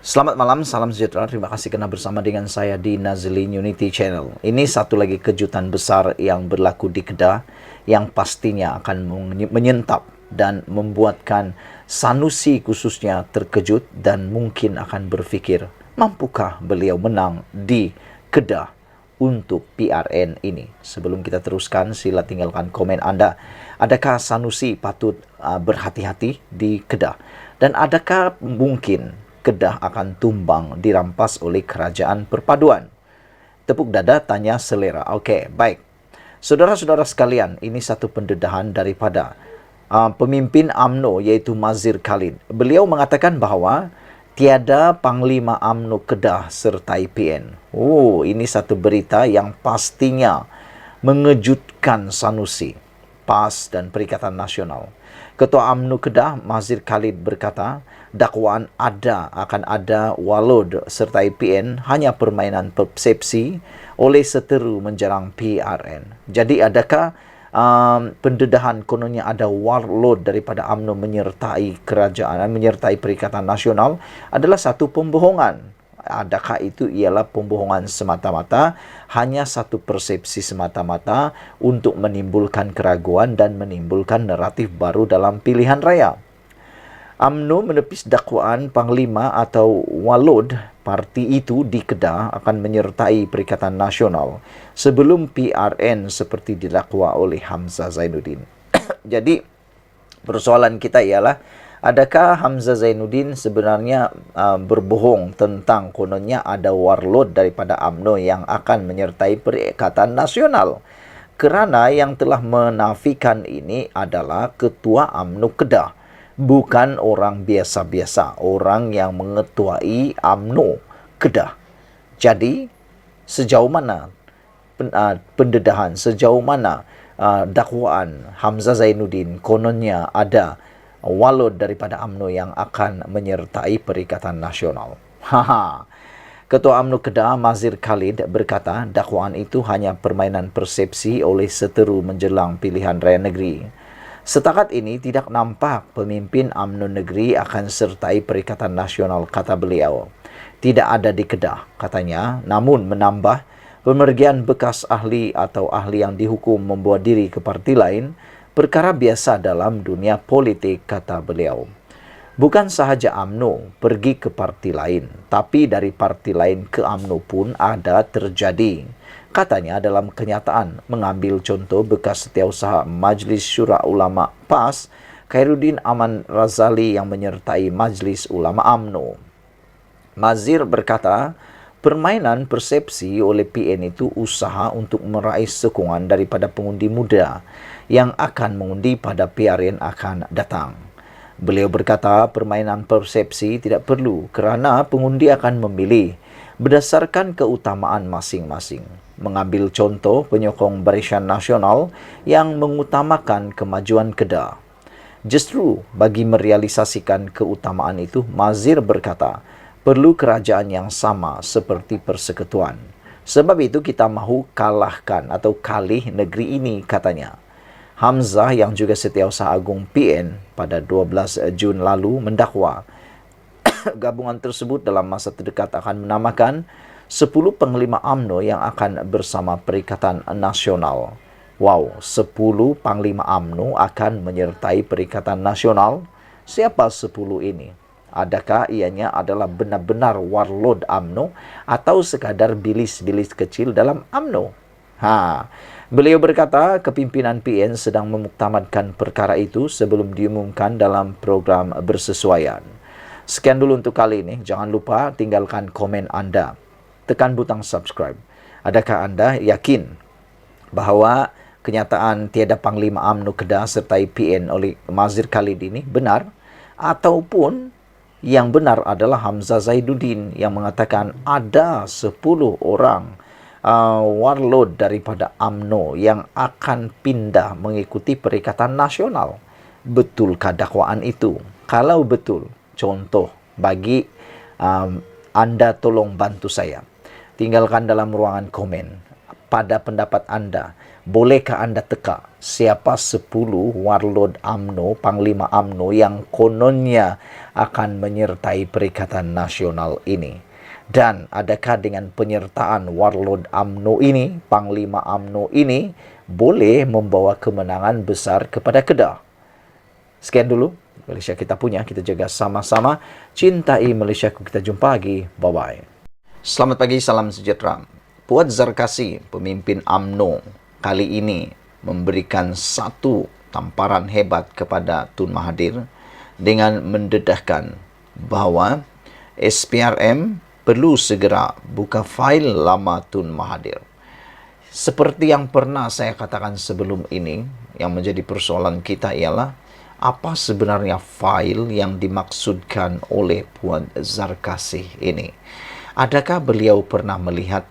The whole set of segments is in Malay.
Selamat malam, salam sejahtera. Terima kasih karena bersama dengan saya di Nazlin Unity Channel. Ini satu lagi kejutan besar yang berlaku di Kedah yang pastinya akan menyentap dan membuatkan Sanusi khususnya terkejut dan mungkin akan berfikir, mampukah beliau menang di Kedah untuk PRN ini? Sebelum kita teruskan, sila tinggalkan komen Anda. Adakah Sanusi patut berhati-hati di Kedah? Dan adakah mungkin Kedah akan tumbang dirampas oleh kerajaan perpaduan? Tepuk dada, tanya selera. Okey, baik. Saudara-saudara sekalian, ini satu pendedahan daripada pemimpin UMNO iaitu Mazhir Khalid. Beliau mengatakan bahawa tiada Panglima UMNO Kedah sertai PN. Oh, ini satu berita yang pastinya mengejutkan Sanusi, PAS dan Perikatan Nasional. Ketua UMNO Kedah, Mazhir Khalid berkata, dakwaan akan ada walod sertai PN hanya permainan persepsi oleh seteru menjerang PRN. Jadi adakah pendedahan kononnya ada warlord daripada UMNO menyertai kerajaan, menyertai Perikatan Nasional adalah satu pembohongan? Adakah itu ialah pembohongan semata-mata, hanya satu persepsi semata-mata untuk menimbulkan keraguan dan menimbulkan naratif baru dalam pilihan raya? UMNO menepis dakwaan Panglima atau Walod parti itu di Kedah akan menyertai Perikatan Nasional sebelum PRN seperti didakwa oleh Hamzah Zainuddin. Jadi, persoalan kita ialah, adakah Hamzah Zainuddin sebenarnya berbohong tentang kononnya ada warlord daripada UMNO yang akan menyertai Perikatan Nasional? Kerana yang telah menafikan ini adalah Ketua UMNO Kedah, bukan orang biasa-biasa, orang yang mengetuai UMNO Kedah. Jadi, sejauh mana pendedahan, sejauh mana dakwaan Hamzah Zainuddin kononnya ada walod daripada UMNO yang akan menyertai Perikatan Nasional? Ketua UMNO Kedah, Mazhir Khalid berkata, dakwaan itu hanya permainan persepsi oleh seteru menjelang pilihan raya negeri. Setakat ini tidak nampak pemimpin UMNO negeri akan sertai Perikatan Nasional, kata beliau. Tidak ada di Kedah, katanya, namun menambah pemergian bekas ahli atau ahli yang dihukum membawa diri ke parti lain perkara biasa dalam dunia politik, kata beliau. Bukan sahaja UMNO pergi ke parti lain, tapi dari parti lain ke UMNO pun ada terjadi. Katanya dalam kenyataan, mengambil contoh bekas setiausaha Majlis Syura Ulama PAS, Khairuddin Aman Razali yang menyertai Majlis Ulama UMNO. Mazhir berkata, permainan persepsi oleh PN itu usaha untuk meraih sokongan daripada pengundi muda yang akan mengundi pada PRN akan datang. Beliau berkata, permainan persepsi tidak perlu kerana pengundi akan memilih berdasarkan keutamaan masing-masing. Mengambil contoh penyokong Barisan Nasional yang mengutamakan kemajuan Kedah. Justru bagi merealisasikan keutamaan itu, Mazhir berkata, perlu kerajaan yang sama seperti persekutuan. Sebab itu kita mahu kalahkan atau kalih negeri ini, katanya. Hamzah yang juga Setiausaha Agung PN pada 12 Jun lalu mendakwa gabungan tersebut dalam masa terdekat akan menamakan 10 Panglima UMNO yang akan bersama Perikatan Nasional. Wow, 10 Panglima UMNO akan menyertai Perikatan Nasional. Siapa 10 ini? Adakah ianya adalah benar-benar warlord UMNO atau sekadar bilis-bilis kecil dalam UMNO? Beliau berkata, kepimpinan PN sedang memuktamadkan perkara itu sebelum diumumkan dalam program bersesuaian. Sekian dulu untuk kali ini. Jangan lupa tinggalkan komen Anda. Tekan butang subscribe. Adakah Anda yakin bahawa kenyataan tiada Panglima UMNO Kedah sertai PN oleh Mazhir Khalid ini benar? Ataupun yang benar adalah Hamzah Zainuddin yang mengatakan ada 10 orang warlord daripada UMNO yang akan pindah mengikuti Perikatan Nasional? Betulkah dakwaan itu? Kalau betul, contoh bagi Anda, tolong bantu saya. Tinggalkan dalam ruangan komen pada pendapat Anda, Bolehkah Anda teka siapa 10 warlord UMNO, Panglima UMNO yang kononnya akan menyertai Perikatan Nasional ini? Dan adakah dengan penyertaan warlord UMNO ini, Panglima UMNO ini, boleh membawa kemenangan besar kepada Kedah? Sekian dulu Malaysia kita punya, kita jaga sama-sama. Cintai Malaysiaku, kita jumpa lagi. Bye-bye. Selamat pagi, salam sejahtera. Puan Zarkasi, pemimpin UMNO, kali ini memberikan satu tamparan hebat kepada Tun Mahathir dengan mendedahkan bahawa SPRM perlu segera buka fail lama Tun Mahathir. Seperti yang pernah saya katakan sebelum ini, yang menjadi persoalan kita ialah apa sebenarnya fail yang dimaksudkan oleh Puan Zarkasi ini. Adakah beliau pernah melihat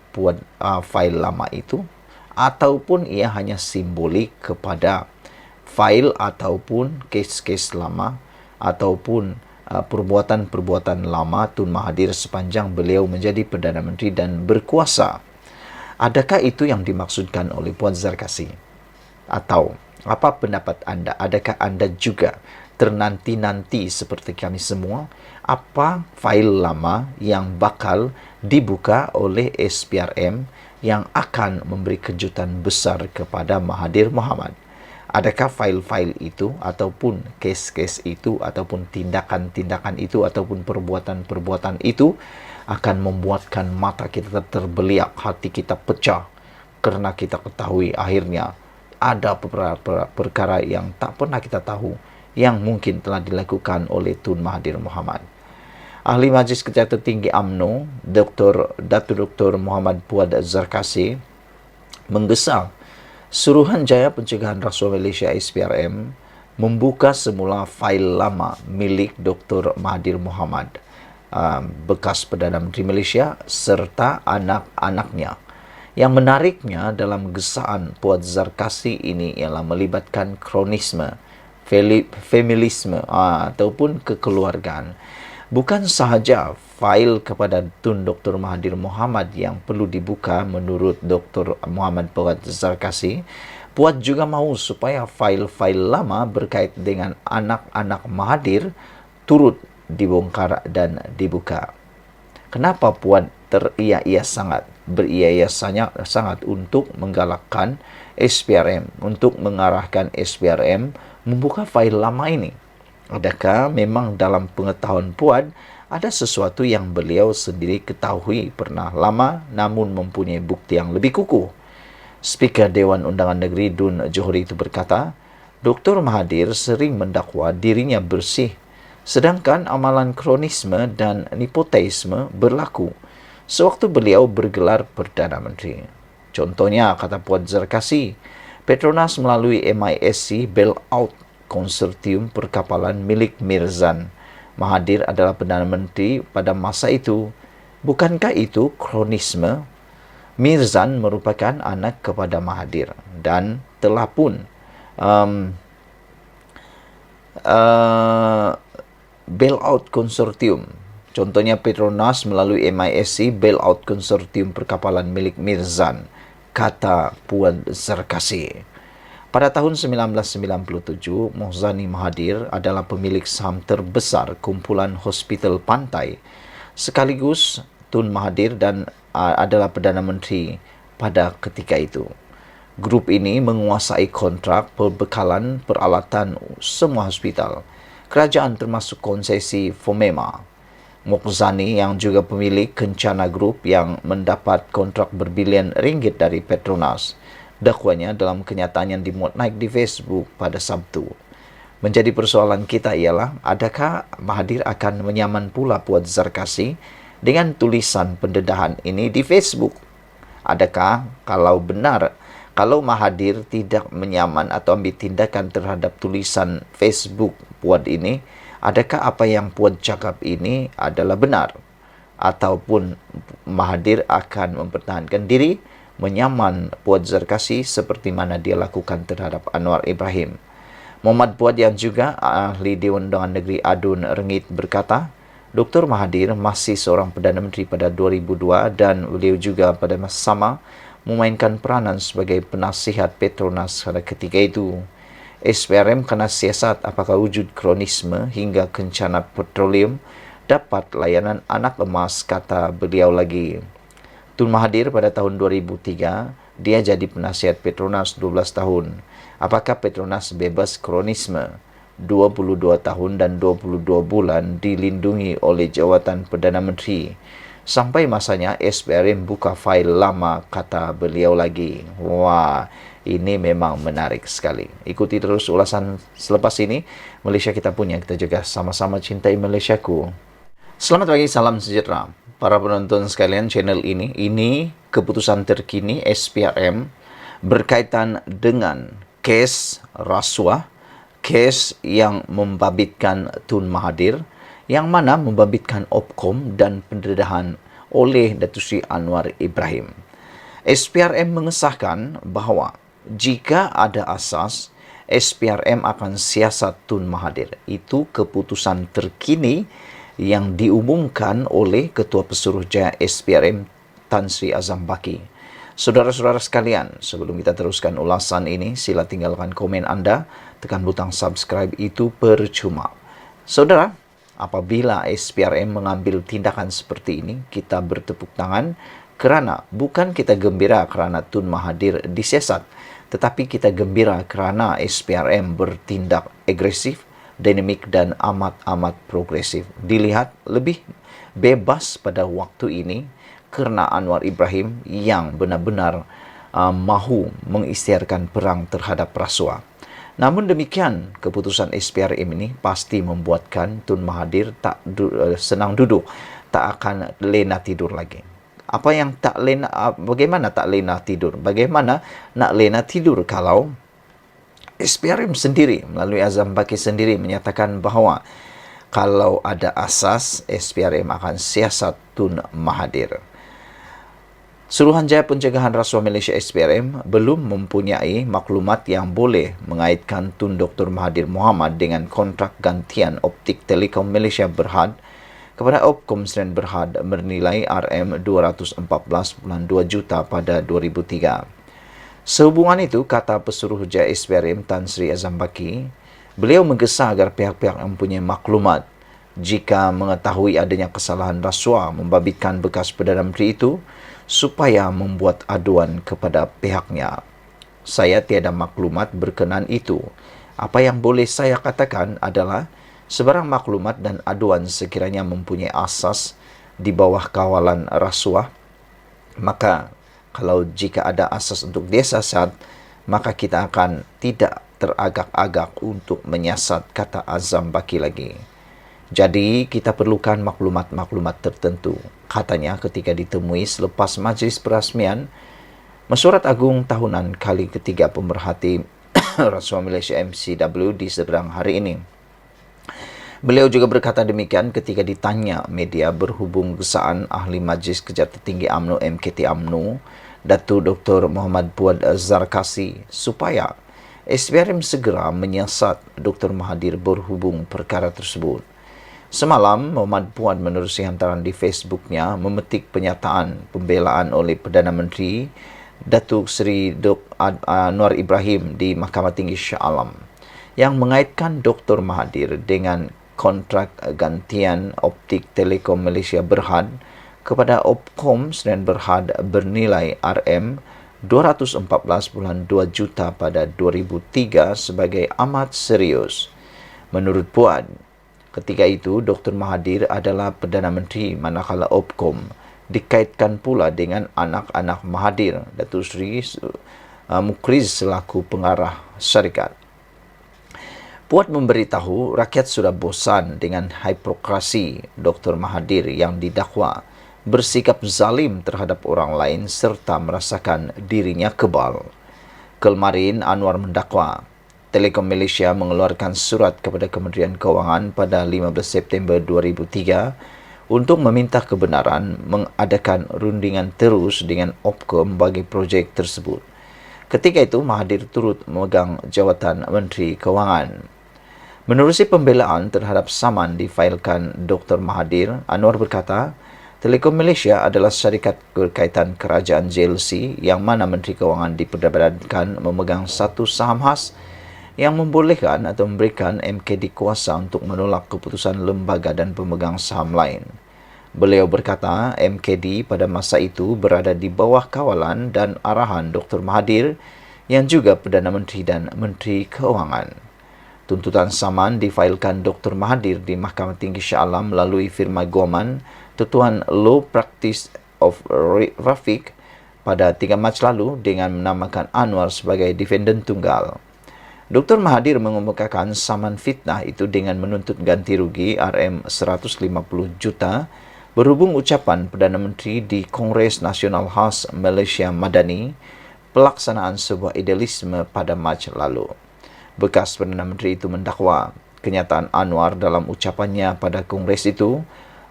fail lama itu? Ataupun ia hanya simbolik kepada fail ataupun kes-kes lama ataupun perbuatan-perbuatan lama Tun Mahathir sepanjang beliau menjadi Perdana Menteri dan berkuasa. Adakah itu yang dimaksudkan oleh Puan Zarkasi? Atau apa pendapat anda? Adakah anda juga ternanti-nanti seperti kami semua apa fail lama yang bakal dibuka oleh SPRM yang akan memberi kejutan besar kepada Mahathir Mohamad? Adakah fail-fail itu ataupun kes-kes itu ataupun tindakan-tindakan itu ataupun perbuatan-perbuatan itu akan membuatkan mata kita terbeliak, hati kita pecah kerana kita ketahui akhirnya ada beberapa perkara yang tak pernah kita tahu yang mungkin telah dilakukan oleh Tun Mahathir Mohamad. Ahli Majlis Kerja Tertinggi UMNO, Datuk Dr. Muhammad Puan Zarkasi menggesa Suruhanjaya Pencegahan Rasuah Malaysia SPRM membuka semula fail lama milik Dr. Mahathir Mohamad, bekas Perdana Menteri Malaysia serta anak-anaknya. Yang menariknya dalam gesaan Puan Zarkasi ini ialah melibatkan kronisme, feminisme ataupun kekeluargaan. Bukan sahaja fail kepada Tun Dr. Mahathir Mohamad yang perlu dibuka menurut Dr. Muhammad Puan Zarkasi, Puan juga mahu supaya fail-fail lama berkait dengan anak-anak Mahathir turut dibongkar dan dibuka. Kenapa Puan beria-ia sangat untuk menggalakkan SPRM, untuk mengarahkan SPRM membuka fail lama ini? Adakah memang dalam pengetahuan Puan ada sesuatu yang beliau sendiri ketahui pernah lama namun mempunyai bukti yang lebih kukuh? Speaker Dewan Undangan Negeri Dun Johori itu berkata, Dr. Mahathir sering mendakwa dirinya bersih, sedangkan amalan kronisme dan nepotisme berlaku sewaktu beliau bergelar Perdana Menteri. Contohnya, kata Puan Zarkasi, Petronas melalui MISC bailout konsortium perkapalan milik Mirzan. Mahathir adalah Perdana Menteri pada masa itu. Bukankah itu kronisme? Mirzan merupakan anak kepada Mahathir dan telah pun bailout konsortium. Contohnya Petronas melalui MISC bailout konsortium perkapalan milik Mirzan, kata Puan Zarkasi. Pada tahun 1997, Mohzani Mahathir adalah pemilik saham terbesar kumpulan hospital pantai. Sekaligus Tun Mahathir dan adalah Perdana Menteri pada ketika itu. Grup ini menguasai kontrak perbekalan peralatan semua hospital kerajaan termasuk konsesi Fomema. Mohzani yang juga pemilik Kencana Group yang mendapat kontrak berbilion ringgit dari Petronas. Dakwanya dalam kenyataan yang dimuat naik di Facebook pada Sabtu. Menjadi persoalan kita ialah, adakah Mahathir akan menyaman pula Puan Zarkasi dengan tulisan pendedahan ini di Facebook? Adakah kalau Mahathir tidak menyaman atau ambil tindakan terhadap tulisan Facebook Puan ini, adakah apa yang Puan cakap ini adalah benar? Ataupun Mahathir akan mempertahankan diri menyaman Puan Zarkasi seperti mana dia lakukan terhadap Anwar Ibrahim. Muhammad Puan yang juga ahli Dewan Undangan Negeri Adun Rengit berkata, Dr. Mahathir masih seorang Perdana Menteri pada 2002 dan beliau juga pada masa sama memainkan peranan sebagai penasihat Petronas pada ketika itu. SPRM kena siasat apakah wujud kronisme hingga kencana petroleum dapat layanan anak emas, kata beliau lagi. Tun Mahathir pada tahun 2003, dia jadi penasihat Petronas 12 tahun. Apakah Petronas bebas kronisme? 22 tahun dan 22 bulan dilindungi oleh jawatan Perdana Menteri. Sampai masanya SPRM buka fail lama, kata beliau lagi. Wah, ini memang menarik sekali. Ikuti terus ulasan selepas ini. Malaysia kita punya, kita juga sama-sama cintai Malaysiaku. Selamat pagi, salam sejahtera. Para penonton sekalian channel ini keputusan terkini SPRM berkaitan dengan kes rasuah, kes yang membabitkan Tun Mahathir, yang mana membabitkan Opkom dan pendedahan oleh Datuk Seri Anwar Ibrahim. SPRM mengesahkan bahawa jika ada asas, SPRM akan siasat Tun Mahathir. Itu keputusan terkini yang diumumkan oleh Ketua Pesuruhjaya SPRM Tan Sri Azam Baki. Saudara-saudara sekalian, sebelum kita teruskan ulasan ini, sila tinggalkan komen anda, tekan butang subscribe, itu percuma. Saudara, apabila SPRM mengambil tindakan seperti ini, kita bertepuk tangan kerana bukan kita gembira kerana Tun Mahathir disiasat, tetapi kita gembira kerana SPRM bertindak agresif, dinamik dan amat-amat progresif. Dilihat lebih bebas pada waktu ini kerana Anwar Ibrahim yang benar-benar mahu mengisytiharkan perang terhadap rasuah. Namun demikian, keputusan SPRM ini pasti membuatkan Tun Mahathir tak senang duduk, tak akan lena tidur lagi. Bagaimana tak lena tidur? Bagaimana nak lena tidur kalau SPRM sendiri melalui Azam Baki sendiri menyatakan bahawa kalau ada asas, SPRM akan siasat Tun Mahathir. Suruhanjaya Pencegahan Rasuah Malaysia SPRM belum mempunyai maklumat yang boleh mengaitkan Tun Dr. Mahathir Mohamad dengan kontrak gantian optik Telekom Malaysia Berhad kepada Opkom Sdn Berhad bernilai RM214.2 juta pada 2003. Sehubungan itu, kata Pesuruhjaya SPRM Tan Sri Azam Baki, beliau menggesa agar pihak-pihak yang mempunyai maklumat jika mengetahui adanya kesalahan rasuah membabitkan bekas Perdana Menteri itu, supaya membuat aduan kepada pihaknya. Saya tiada maklumat berkenaan itu. Apa yang boleh saya katakan adalah sebarang maklumat dan aduan sekiranya mempunyai asas di bawah kawalan rasuah, maka kalau jika ada asas untuk disiasat, maka kita akan tidak teragak-agak untuk menyiasat, kata Azam Baki lagi. Jadi, kita perlukan maklumat-maklumat tertentu. Katanya ketika ditemui selepas majlis perasmian Mesyuarat Agung Tahunan kali ketiga pemerhati Rasuah Malaysia MCW di seberang hari ini. Beliau juga berkata demikian ketika ditanya media berhubung gesaan Ahli Majlis Kerja Tertinggi UMNO MKT UMNO, Datuk Dr. Muhammad Puad Zarkasi, supaya SPRM segera menyiasat Dr. Mahathir berhubung perkara tersebut. Semalam, Muhammad Puad menerusi hantaran di Facebooknya memetik pernyataan pembelaan oleh Perdana Menteri Datuk Seri Anwar Ibrahim di Mahkamah Tinggi Shah Alam yang mengaitkan Dr. Mahathir dengan kontrak gantian optik Telekom Malaysia Berhad kepada Opkom Sdn Berhad bernilai RM214.2 juta pada 2003 sebagai amat serius. Menurut Puad, ketika itu Dr. Mahathir adalah Perdana Menteri manakala Opkom dikaitkan pula dengan anak-anak Mahathir, Datuk Seri Mukriz selaku pengarah syarikat. Puad memberitahu rakyat sudah bosan dengan hipokrasi Dr. Mahathir yang didakwa bersikap zalim terhadap orang lain serta merasakan dirinya kebal. Kemarin Anwar mendakwa Telekom Malaysia mengeluarkan surat kepada Kementerian Kewangan pada 15 September 2003 untuk meminta kebenaran mengadakan rundingan terus dengan Opkom bagi projek tersebut. Ketika itu, Mahathir turut memegang jawatan Menteri Kewangan. Menerusi pembelaan terhadap saman difailkan Dr. Mahathir, Anwar berkata, Telekom Malaysia adalah syarikat berkaitan kerajaan JLC yang mana Menteri Kewangan diperdadankan memegang satu saham khas yang membolehkan atau memberikan MKD kuasa untuk menolak keputusan lembaga dan pemegang saham lain. Beliau berkata MKD pada masa itu berada di bawah kawalan dan arahan Dr. Mahathir yang juga Perdana Menteri dan Menteri Kewangan. Tuntutan saman difailkan Dr. Mahathir di Mahkamah Tinggi Shah Alam melalui firma Guaman, Tutuan Law Practice of Rafiq pada 3 Mac lalu dengan menamakan Anwar sebagai defendant tunggal. Dr. Mahathir mengemukakan saman fitnah itu dengan menuntut ganti rugi RM150 juta berhubung ucapan Perdana Menteri di Kongres Nasional Khas Malaysia Madani pelaksanaan sebuah idealisme pada Mac lalu. Bekas Perdana Menteri itu mendakwa kenyataan Anwar dalam ucapannya pada Kongres itu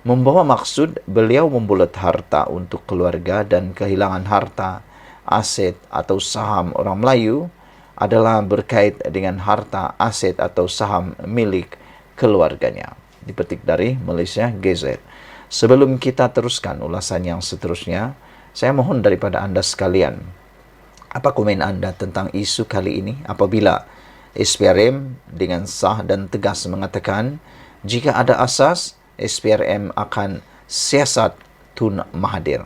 membawa maksud beliau membulat harta untuk keluarga dan kehilangan harta, aset atau saham orang Melayu adalah berkait dengan harta, aset atau saham milik keluarganya. Dipetik dari Malaysia Gazette. Sebelum kita teruskan ulasan yang seterusnya, saya mohon daripada anda sekalian, apa komen anda tentang isu kali ini apabila SPRM dengan sah dan tegas mengatakan jika ada asas SPRM akan siasat Tun Mahathir.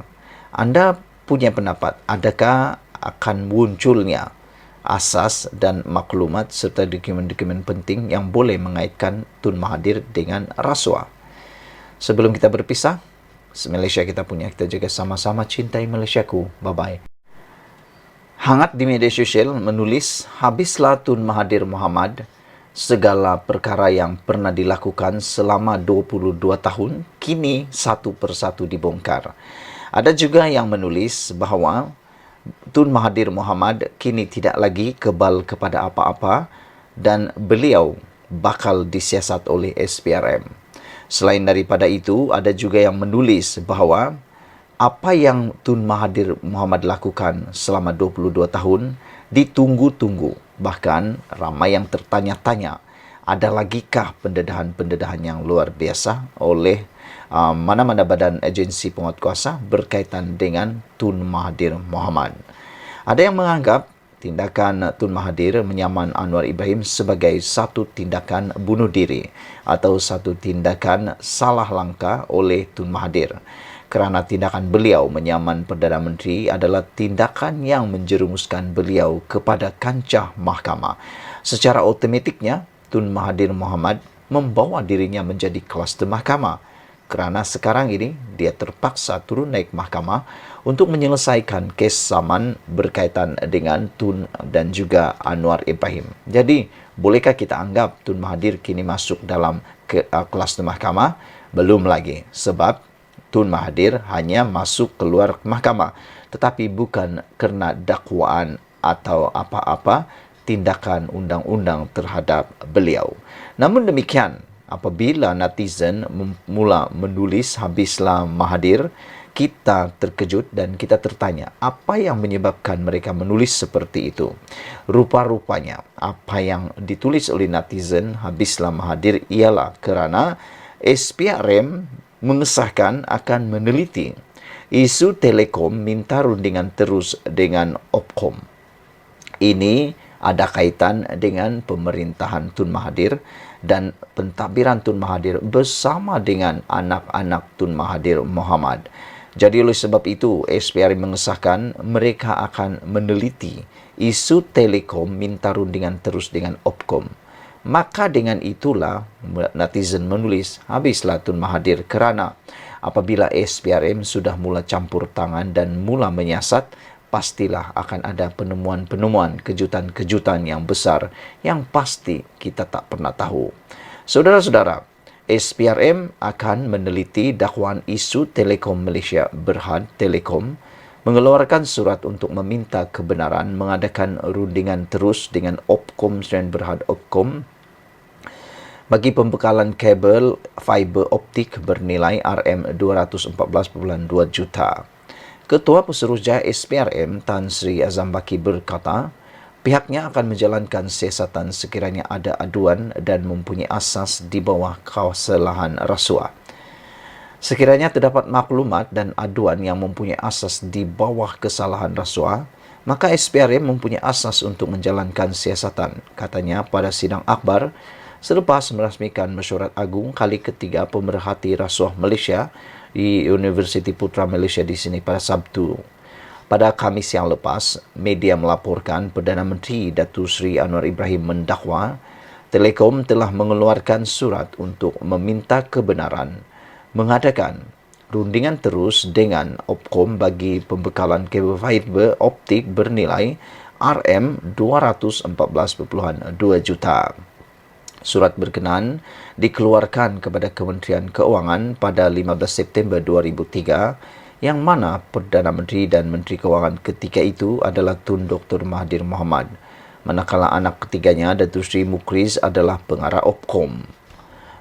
Anda punya pendapat, adakah akan munculnya asas dan maklumat serta dokumen-dokumen penting yang boleh mengaitkan Tun Mahathir dengan rasuah? Sebelum kita berpisah, Malaysia kita punya, kita jaga sama-sama, cintai Malaysiaku. Bye-bye. Hangat di media sosial menulis, habislah Tun Mahathir Mohamad, segala perkara yang pernah dilakukan selama 22 tahun, kini satu persatu dibongkar. Ada juga yang menulis bahawa Tun Mahathir Mohamad kini tidak lagi kebal kepada apa-apa dan beliau bakal disiasat oleh SPRM. Selain daripada itu, ada juga yang menulis bahawa apa yang Tun Mahathir Mohamad lakukan selama 22 tahun ditunggu-tunggu. Bahkan ramai yang tertanya-tanya, ada lagikah pendedahan-pendedahan yang luar biasa oleh mana-mana badan agensi penguatkuasa berkaitan dengan Tun Mahathir Mohamad. Ada yang menganggap tindakan Tun Mahathir menyaman Anwar Ibrahim sebagai satu tindakan bunuh diri atau satu tindakan salah langkah oleh Tun Mahathir. Kerana tindakan beliau menyaman Perdana Menteri adalah tindakan yang menjerumuskan beliau kepada kancah mahkamah. Secara otomatiknya, Tun Mahathir Mohamad membawa dirinya menjadi kluster mahkamah. Kerana sekarang ini, dia terpaksa turun naik mahkamah untuk menyelesaikan kes saman berkaitan dengan Tun dan juga Anwar Ibrahim. Jadi, bolehkah kita anggap Tun Mahathir kini masuk dalam kluster mahkamah? Belum lagi, sebab Tun Mahathir hanya masuk keluar mahkamah, tetapi bukan kerana dakwaan atau apa-apa tindakan undang-undang terhadap beliau. Namun demikian, apabila netizen mula menulis habislah Mahathir, kita terkejut dan kita tertanya, apa yang menyebabkan mereka menulis seperti itu? Rupa-rupanya, apa yang ditulis oleh netizen habislah Mahathir ialah kerana SPRM mengesahkan akan meneliti isu Telekom minta rundingan terus dengan Opkom. Ini ada kaitan dengan pemerintahan Tun Mahathir dan pentadbiran Tun Mahathir bersama dengan anak-anak Tun Mahathir Mohamad. Jadi oleh sebab itu, SPRM mengesahkan mereka akan meneliti isu Telekom minta rundingan terus dengan Opkom. Maka dengan itulah netizen menulis, habislah Tun Mahathir kerana apabila SPRM sudah mula campur tangan dan mula menyiasat, pastilah akan ada penemuan-penemuan, kejutan-kejutan yang besar yang pasti kita tak pernah tahu. Saudara-saudara, SPRM akan meneliti dakwaan isu Telekom Malaysia Berhad Telekom mengeluarkan surat untuk meminta kebenaran mengadakan rundingan terus dengan Opkom dan Berhad Opkom bagi pembekalan kabel fiber optik bernilai RM214.2 juta. Ketua Pesuruhjaya SPRM Tan Sri Azam Baki berkata, pihaknya akan menjalankan siasatan sekiranya ada aduan dan mempunyai asas di bawah kesalahan rasuah. Sekiranya terdapat maklumat dan aduan yang mempunyai asas di bawah kesalahan rasuah, maka SPRM mempunyai asas untuk menjalankan siasatan, katanya pada sidang akbar selepas merasmikan mesyuarat agung kali ketiga pemerhati rasuah Malaysia di Universiti Putra Malaysia di sini pada Sabtu. Pada Khamis yang lepas, media melaporkan Perdana Menteri Datuk Seri Anwar Ibrahim mendakwa Telekom telah mengeluarkan surat untuk meminta kebenaran mengadakan rundingan terus dengan Opcom bagi pembekalan kabel fiber optik bernilai RM214.2 juta. Surat berkenaan dikeluarkan kepada Kementerian Keuangan pada 15 September 2003 yang mana Perdana Menteri dan Menteri Keuangan ketika itu adalah Tun Dr. Mahathir Mohamad, manakala anak ketiganya Datuk Seri Mukriz adalah pengarah Opcom.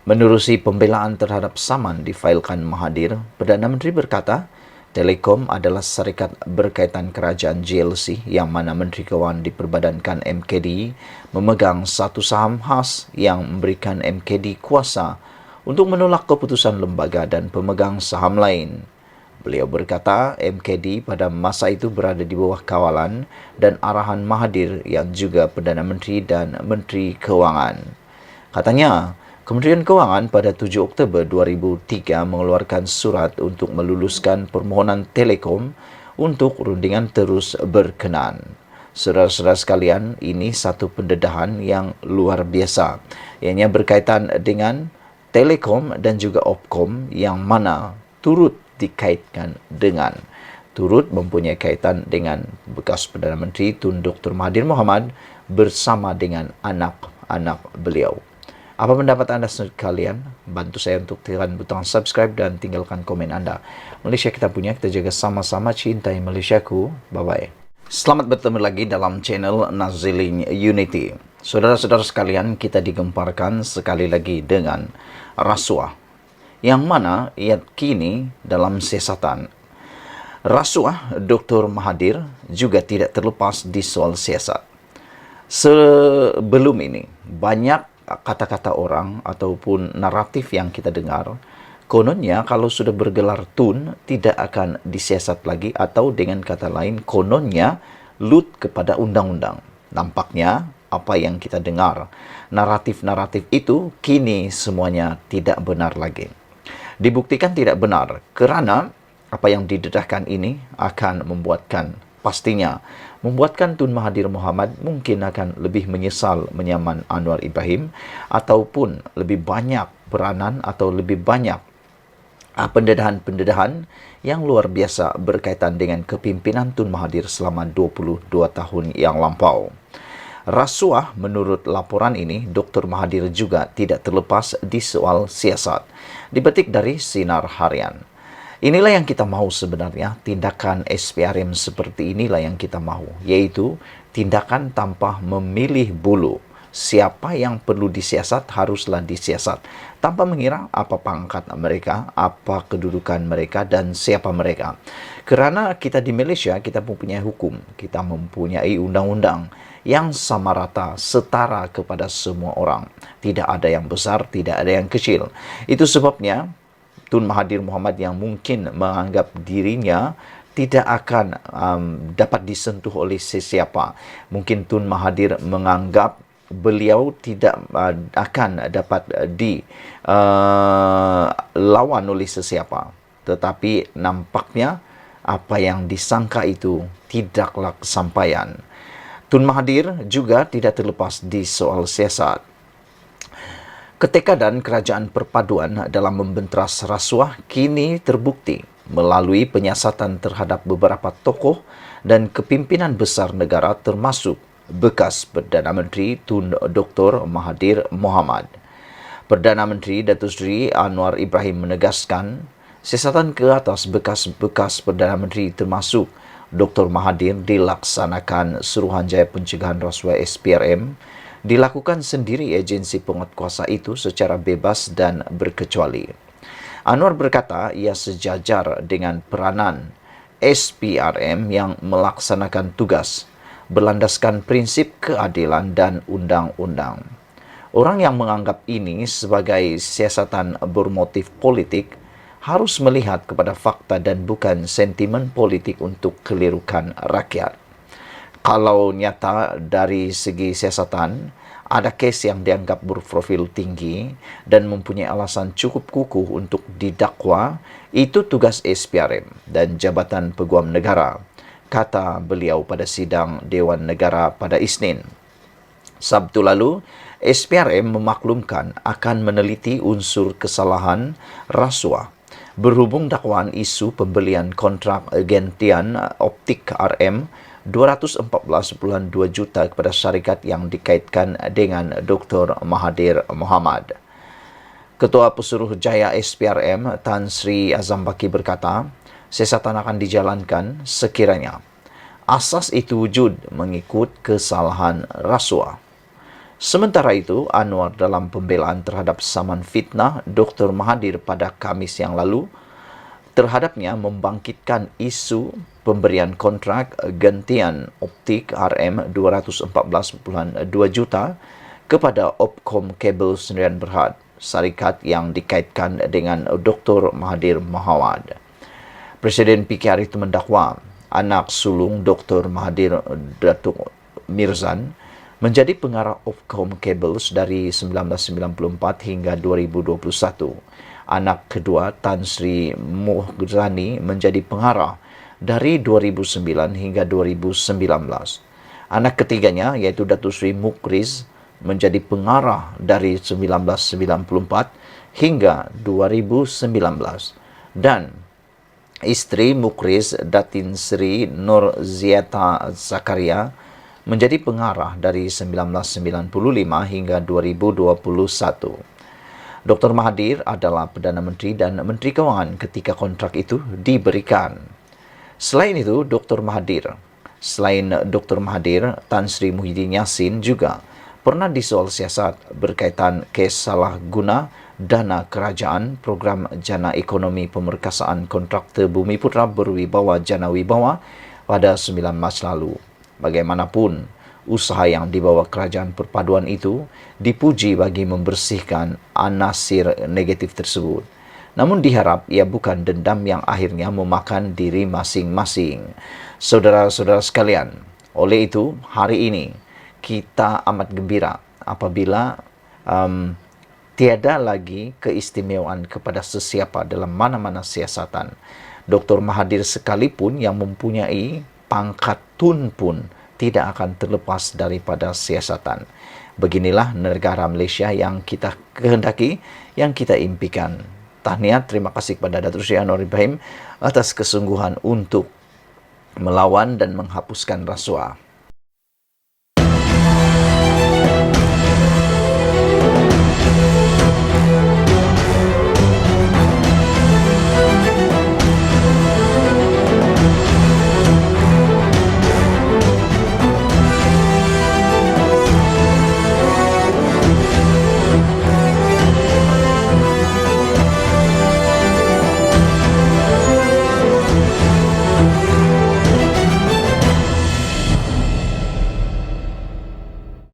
Menerusi pembelaan terhadap saman difailkan Mahathir, Perdana Menteri berkata, Telekom adalah syarikat berkaitan kerajaan GLC yang mana Menteri Keuangan diperbadankan MKD memegang satu saham khas yang memberikan MKD kuasa untuk menolak keputusan lembaga dan pemegang saham lain. Beliau berkata, MKD pada masa itu berada di bawah kawalan dan arahan Mahathir yang juga Perdana Menteri dan Menteri Keuangan. Katanya, Kementerian Keuangan pada 7 Oktober 2003 mengeluarkan surat untuk meluluskan permohonan Telekom untuk rundingan terus berkenan. Saudara-saudara sekalian, ini satu pendedahan yang luar biasa. Ianya berkaitan dengan Telekom dan juga Opcom yang mana turut mempunyai kaitan dengan bekas Perdana Menteri Tun Dr. Mahathir Mohamad bersama dengan anak-anak beliau. Apa pendapat anda sekalian? Bantu saya untuk tekan butang subscribe dan tinggalkan komen anda. Malaysia kita punya, kita jaga sama-sama, cintai Malaysiaku. Bye-bye. Selamat bertemu lagi dalam channel Nazilin Unity. Saudara-saudara sekalian, kita digemparkan sekali lagi dengan rasuah. Yang mana ia kini dalam siasatan. Rasuah Dr. Mahathir juga tidak terlepas di soal siasat. Sebelum ini, banyak kata-kata orang ataupun naratif yang kita dengar, kononnya kalau sudah bergelar tun tidak akan disiasat lagi, atau dengan kata lain kononnya lut kepada undang-undang. Nampaknya apa yang kita dengar, naratif-naratif itu kini semuanya tidak benar lagi. Dibuktikan tidak benar kerana apa yang didedahkan ini akan pastinya membuatkan Tun Mahathir Mohamad mungkin akan lebih menyesal menyaman Anwar Ibrahim, ataupun lebih banyak peranan atau lebih banyak pendedahan-pendedahan yang luar biasa berkaitan dengan kepimpinan Tun Mahathir selama 22 tahun yang lampau. Rasuah menurut laporan ini, Dr. Mahathir juga tidak terlepas di soal siasat. Dipetik dari Sinar Harian. Inilah yang kita mahu sebenarnya, tindakan SPRM seperti inilah yang kita mahu, yaitu tindakan tanpa memilih bulu. Siapa yang perlu disiasat, haruslah disiasat, tanpa mengira apa pangkat mereka, apa kedudukan mereka, dan siapa mereka. Kerana kita di Malaysia, kita mempunyai hukum, kita mempunyai undang-undang yang sama rata, setara kepada semua orang. Tidak ada yang besar, tidak ada yang kecil. Itu sebabnya, Tun Mahathir Mohamad yang mungkin menganggap dirinya tidak akan dapat disentuh oleh sesiapa. Mungkin Tun Mahathir menganggap beliau tidak akan dapat dilawan oleh sesiapa. Tetapi nampaknya apa yang disangka itu tidaklah kesampaian. Tun Mahathir juga tidak terlepas di soal siasat. Ketekadaan kerajaan perpaduan dalam membenteras rasuah kini terbukti melalui penyiasatan terhadap beberapa tokoh dan kepimpinan besar negara termasuk bekas Perdana Menteri Tun Dr. Mahathir Mohamad. Perdana Menteri Datuk Seri Anwar Ibrahim menegaskan siasatan ke atas bekas-bekas Perdana Menteri termasuk Dr. Mahathir dilaksanakan Suruhanjaya Pencegahan Rasuah SPRM dilakukan sendiri agensi penguatkuasa itu secara bebas dan berkecuali. Anwar berkata ia sejajar dengan peranan SPRM yang melaksanakan tugas berlandaskan prinsip keadilan dan undang-undang. Orang yang menganggap ini sebagai siasatan bermotif politik harus melihat kepada fakta dan bukan sentimen politik untuk kelirukan rakyat. Kalau nyata dari segi siasatan, ada kes yang dianggap berprofil tinggi dan mempunyai alasan cukup kukuh untuk didakwa, itu tugas SPRM dan Jabatan Peguam Negara, kata beliau pada sidang Dewan Negara pada Isnin. Sabtu lalu, SPRM memaklumkan akan meneliti unsur kesalahan rasuah berhubung dakwaan isu pembelian kontrak gentian optik RM 214.2 juta kepada syarikat yang dikaitkan dengan Dr. Mahathir Mohamad. Ketua Pesuruhjaya SPRM Tan Sri Azam Baki berkata, siasatan akan dijalankan sekiranya asas itu wujud mengikut kesalahan rasuah. Sementara itu, Anwar dalam pembelaan terhadap saman fitnah Dr. Mahathir pada Khamis yang lalu terhadapnya membangkitkan isu pemberian kontrak gantian optik RM 214.2 juta kepada Opcom Kabel Sdn Bhd, syarikat yang dikaitkan dengan Dr. Mahathir Mohamad. Presiden PKR itu mendakwa anak sulung Dr. Mahathir, Datuk Mirzan, menjadi pengarah Opcom Cables dari 1994 hingga 2021. Anak kedua, Tan Sri Muhrzani, menjadi pengarah dari 2009 hingga 2019. Anak ketiganya, yaitu Datuk Sri Mukriz, menjadi pengarah dari 1994 hingga 2019. Dan isteri Mukriz, Datin Sri Nur Ziata Zakaria, menjadi pengarah dari 1995 hingga 2021. Dr. Mahathir adalah Perdana Menteri dan Menteri Kewangan ketika kontrak itu diberikan. Selain itu, Selain Dr. Mahathir, Tan Sri Muhyiddin Yassin juga pernah disoal siasat berkaitan kes salah guna dana kerajaan program Jana Ekonomi Pemerkasaan Kontraktor Bumi Putra Berwibawa Jana Wibawa pada 9 Mac lalu. Bagaimanapun, usaha yang dibawa kerajaan perpaduan itu dipuji bagi membersihkan anasir negatif tersebut. Namun diharap ia bukan dendam yang akhirnya memakan diri masing-masing. Saudara-saudara sekalian, oleh itu hari ini kita amat gembira apabila tiada lagi keistimewaan kepada sesiapa dalam mana-mana siasatan. Dr. Mahathir sekalipun yang mempunyai pangkat tun pun tidak akan terlepas daripada siasatan. Beginilah negara Malaysia yang kita kehendaki, yang kita impikan. Tahniah, terima kasih kepada Datuk Seri Anwar Ibrahim atas kesungguhan untuk melawan dan menghapuskan rasuah.